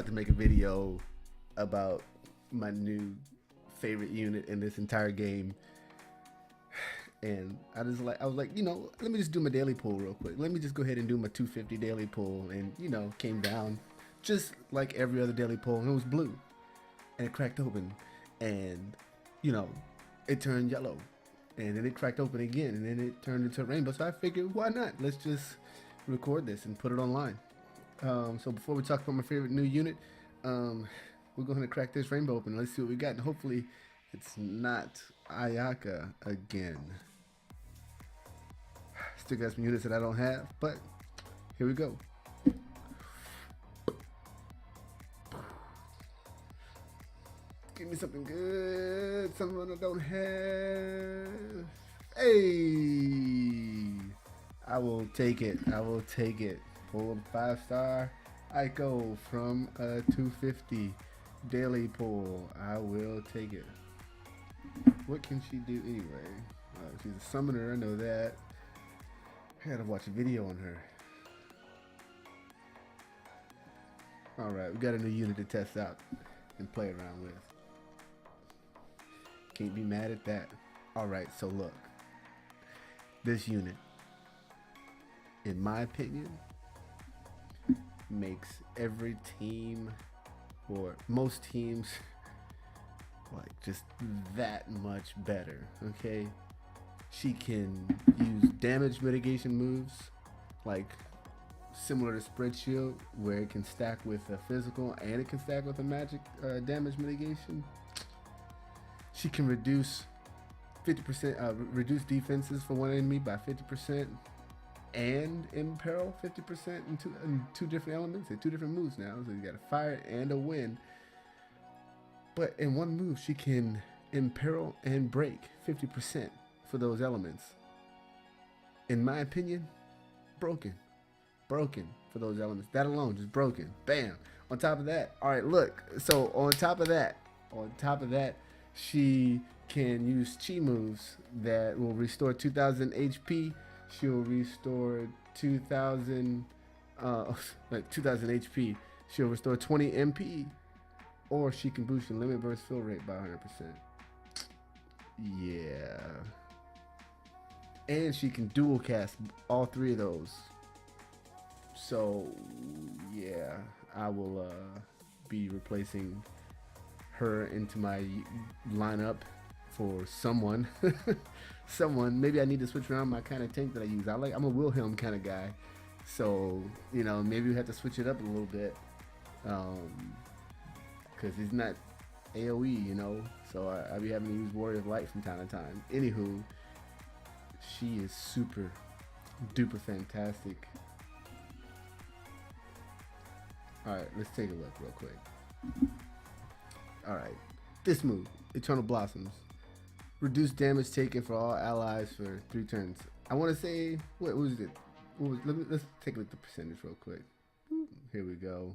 To make a video about my new favorite unit in this entire game, and I was like, let me just do my daily pull real quick. Let me just go ahead and do my 250 daily pull, and came down just like every other daily pull, and it was blue, and it cracked open, and you know, it turned yellow, and then it cracked open again, and then it turned into a rainbow. So I figured, why not? Let's just record this and put it online. So before we talk about my favorite new unit, we're going to crack this rainbow open. Let's see what we got. And hopefully it's not Ayaka again. Still got some units that I don't have, but here we go. Give me something good, something I don't have. Hey, I will take it. I will take it. Pull 5-star Aiko from a 250 daily pull. I will take it. What can she do anyway? She's a summoner, I know that. I gotta watch a video on her. Alright, we got a new unit to test out and play around with. Can't be mad at that. Alright, so look. This unit, in my opinion, makes every team, or most teams, like just that much better. Okay, she can use damage mitigation moves, like similar to spread shield, where it can stack with a physical and it can stack with a magic damage mitigation. She can reduce 50%, reduce defenses for one enemy by 50%. And imperil 50% in two different elements and two different moves now. So you got a fire and a wind. But in one move, she can imperil and break 50% for those elements. In my opinion, broken. Broken for those elements. That alone, just broken. Bam. On top of that, all right, look. So on top of that, she can use chi moves that will restore 2,000 HP. She'll restore 2,000, like 2,000 HP. She'll restore 20 MP, or she can boost your limit burst fill rate by 100%. Yeah. And she can dual cast all three of those. So, yeah, I will be replacing her into my lineup for someone. Someone. Maybe I need to switch around my kind of tank that I use. I'm a Wilhelm kind of guy, so maybe we have to switch it up a little bit, because he's not AOE, so I be having to use Warrior of Light from time to time. Anywho, she is super duper fantastic. Alright, let's take a look real quick. Alright, this move, Eternal Blossoms. Reduce damage taken for all allies for 3 turns. I want to say, what was it? Let's take a look at the percentage real quick. Here we go.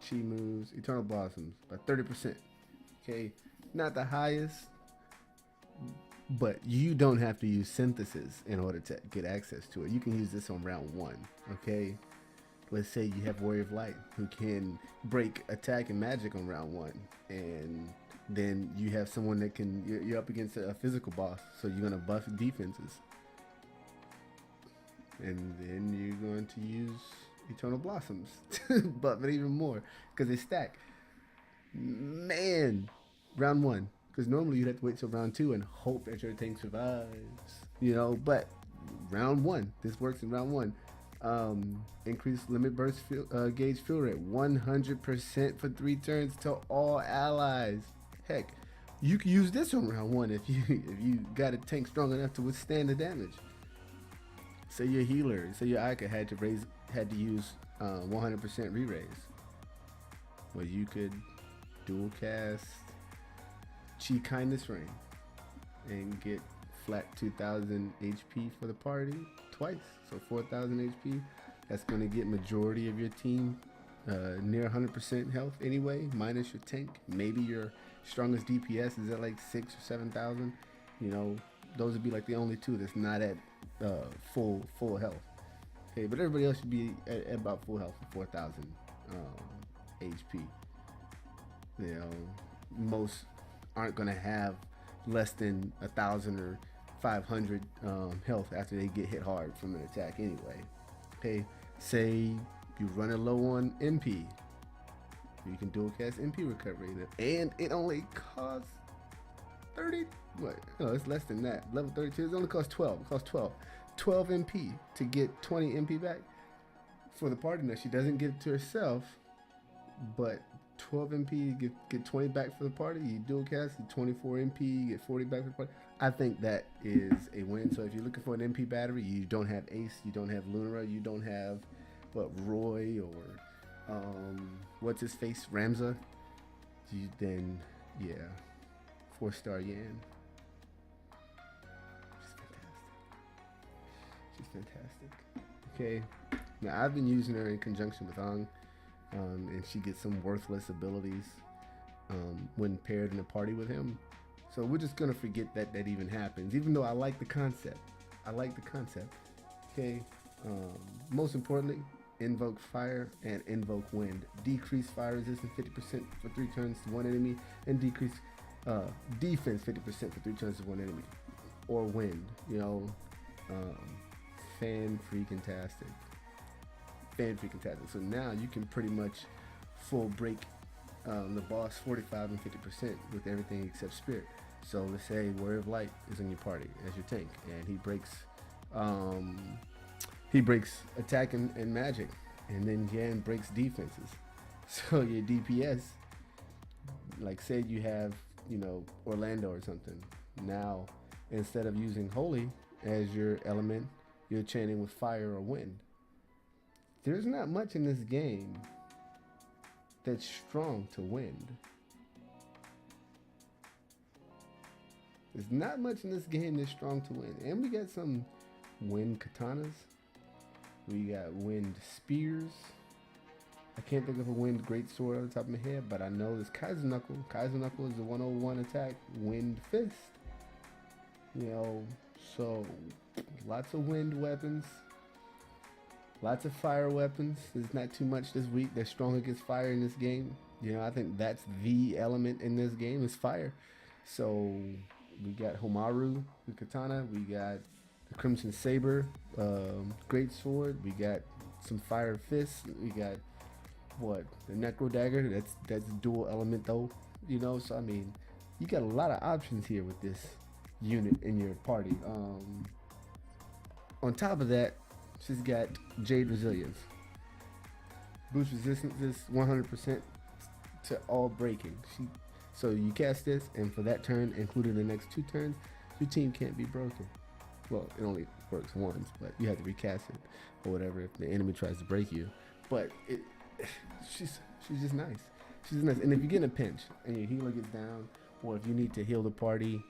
Chi moves, Eternal Blossoms by 30%. Okay, not the highest, but you don't have to use Synthesis in order to get access to it. You can use this on round 1. Okay. Let's say you have Warrior of Light who can break attack and magic on round 1, and then you have someone that can, you're up against a physical boss, so you're going to buff defenses, and then you're going to use Eternal Blossoms buff it even more because they stack. Man, round 1, because normally you'd have to wait till round 2 and hope that your tank survives, but round 1, this works in round 1. Increase limit burst gauge fill rate 100% for 3 turns to all allies. Heck, you can use this on round 1 if you got a tank strong enough to withstand the damage. Say your healer, say your Ika had to use 100% re-raise. Well, you could dual cast Chi Kindness Ring and get flat 2,000 HP for the party twice, so 4,000 HP. That's going to get majority of your team near 100% health anyway, minus your tank. Maybe your strongest DPS is at like 6,000 or 7,000. Those would be like the only two that's not at full health. Okay, but everybody else should be at about full health, 4,000 HP. You know, most aren't gonna have less than 1,000 or 500 health after they get hit hard from an attack anyway. Okay, say you run it low on MP, you can dual cast MP recovery, and it only costs 30. What? No, it's less than that. Level 32, it only costs 12. It costs 12 MP to get 20 MP back for the party. Now she doesn't get it to herself, but 12 MP, get 20 back for the party. You dual cast, you 24 MP, you get 40 back for the party. I think that is a win. So if you're looking for an MP battery, you don't have Ace, you don't have Lunara, you don't have Roy or what's his face, Ramza. Then yeah, 4-star Yan. She's fantastic. Okay, now I've been using her in conjunction with Ang. And she gets some worthless abilities when paired in a party with him. So we're just gonna forget that even happens, even though I like the concept. Okay. Most importantly, invoke fire and invoke wind. Decrease fire resistance 50% for 3 turns to one enemy, and decrease defense 50% for 3 turns to one enemy. Or wind. You know, fan-freaking-tastic. So now you can pretty much full break the boss 45 and 50% with everything except spirit. So let's say Warrior of Light is in your party as your tank, and he breaks attack and magic, and then Yan breaks defenses. So your DPS, like say you have, you know, Orlando or something. Now instead of using Holy as your element, you're chanting with fire or wind. There's not much in this game that's strong to wind. There's not much in this game that's strong to wind. And we got some wind katanas. We got wind spears. I can't think of a wind greatsword on the top of my head, but I know there's Kaiser Knuckle. Kaiser Knuckle is a 101 attack, wind fist. You know, so lots of wind weapons. Lots of fire weapons. There's not too much this week that's strong against fire in this game. You know, I think that's the element in this game is fire. So we got Homaru, the katana. We got the Crimson Saber, great sword. We got some fire fists. We got the Necro Dagger. That's dual element though. You know, so I mean, you got a lot of options here with this unit in your party. On top of that, she's got Jade Resilience. Boost resistance is 100% to all breaking. So you cast this, and for that turn, including the next 2 turns, your team can't be broken. Well, it only works once, but you have to recast it or whatever if the enemy tries to break you. But she's just nice. She's nice. And if you get in a pinch and your healer gets down, or if you need to heal the party,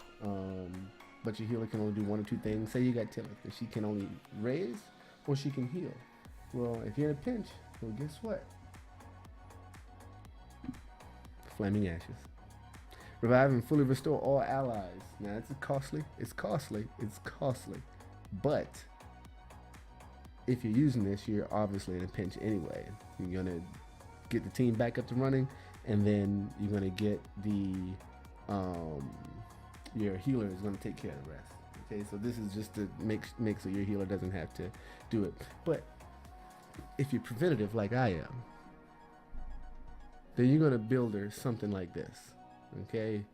but your healer can only do 1 or 2 things. Say you got Tilith, and she can only raise or she can heal. Well, if you're in a pinch, well, guess what? Flaming Ashes. Revive and fully restore all allies. Now, it's costly. But if you're using this, you're obviously in a pinch anyway. You're gonna get the team back up to running, and then you're gonna get your healer is gonna take care of the rest. Okay, so this is just to make so your healer doesn't have to do it. But if you're preventative like I am, then you're gonna build her something like this. Okay,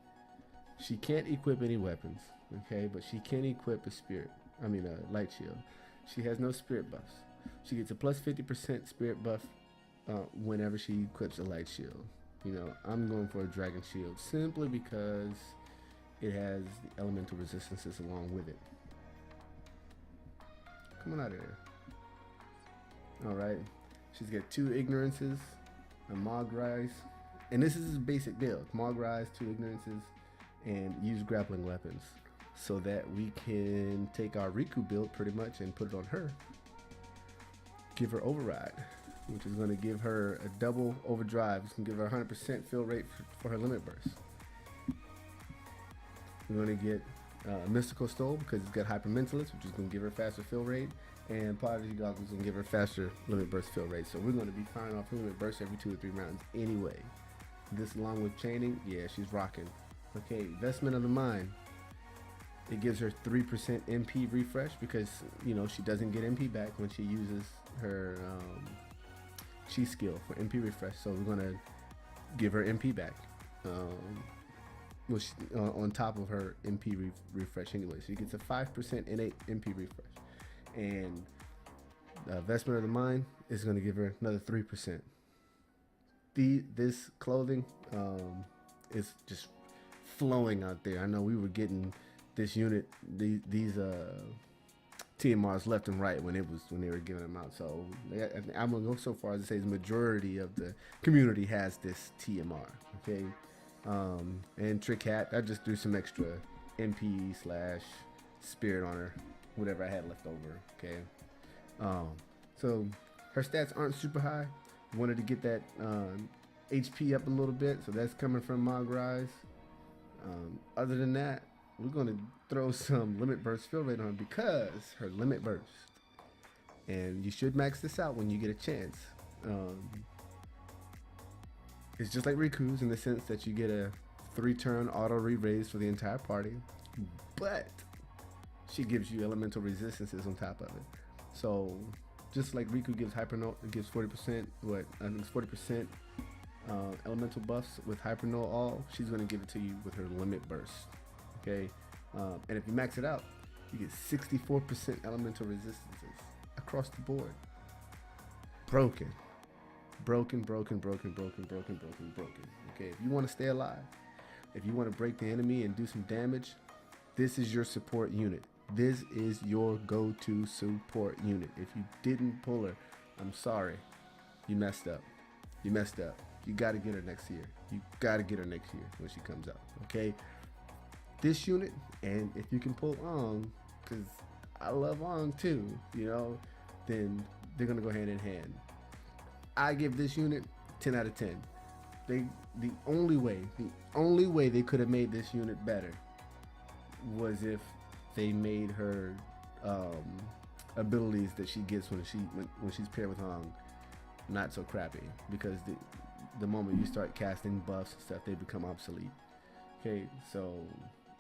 she can't equip any weapons. Okay, but she can equip a light shield. She has no spirit buffs. She gets a plus 50% spirit buff whenever she equips a light shield. You know, I'm going for a dragon shield simply because it has the elemental resistances along with it. Come on out of here. Alright. She's got 2 ignorances, a Mog Rise. And this is his basic build. Mog Rise, 2 ignorances, and use grappling weapons. So that we can take our Riku build pretty much and put it on her. Give her Override, which is going to give her a double overdrive. It's going to give her 100% fill rate for her limit burst. We're going to get Mystical Stole because it's got Hypermentalist, which is going to give her faster fill rate, and Prodigy Goggles is going to give her faster limit burst fill rate. So we're going to be firing off limit burst every 2 or 3 rounds anyway. This along with chaining, yeah, she's rocking. Okay, Investment of the Mind. It gives her 3% MP refresh because, you know, she doesn't get MP back when she uses her chi skill for MP refresh. So we're going to give her MP back. Which on top of her MP refresh anyway. So she gets a 5% innate MP refresh. And the Investment of the Mind is going to give her another 3%. This clothing is just flowing out there. I know we were getting this unit, these TMRs left and right when they were giving them out. So I'm gonna go so far as to say the majority of the community has this TMR. Okay, and Trick Hat, I just threw some extra MP / Spirit on her, whatever I had left over. Okay, so her stats aren't super high. Wanted to get that HP up a little bit, so that's coming from Mog Rise. Other than that, we're going to throw some limit burst fill rate on because her limit burst, and you should max this out when you get a chance. It's just like Riku's in the sense that you get a 3-turn auto re-raise for the entire party, but she gives you elemental resistances on top of it. So just like Riku gives it gives 40%, I think it's 40% elemental buffs with Hypernova all, she's going to give it to you with her limit burst. Okay, and if you max it out, you get 64% elemental resistances across the board. Broken. Okay, if you want to stay alive, if you want to break the enemy and do some damage, this is your support unit. This is your go-to support unit. If you didn't pull her, I'm sorry. You messed up. You got to get her next year. You got to get her next year when she comes out. Okay? This unit, and if you can pull Ong, because I love Ong too, you know, then they're going to go hand in hand. I give this unit 10 out of 10. The only way they could have made this unit better was if they made her abilities that she gets when she's paired with Hong not so crappy, because the moment you start casting buffs and stuff, they become obsolete. Okay, so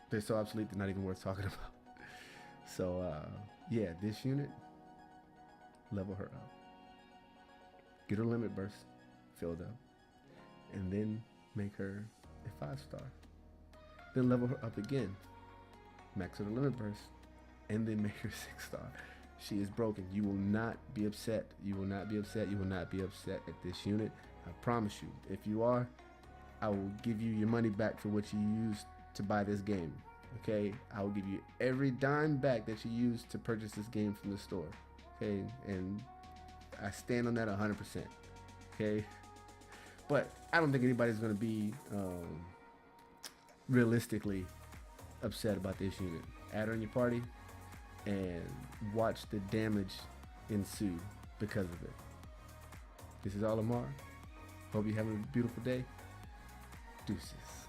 they're so obsolete they're not even worth talking about. So yeah, this unit, level her up, get her limit burst filled up, and then make her a 5-star. Then level her up again, max her limit burst, and then make her 6-star. She is broken. You will not be upset. You will not be upset at this unit. I promise you. If you are, I will give you your money back for what you used to buy this game. Okay? I will give you every dime back that you used to purchase this game from the store. Okay? And I stand on that 100%. Okay? But I don't think anybody's going to be realistically upset about this unit. Add her in your party and watch the damage ensue because of it. This is Olimar. Hope you have a beautiful day. Deuces.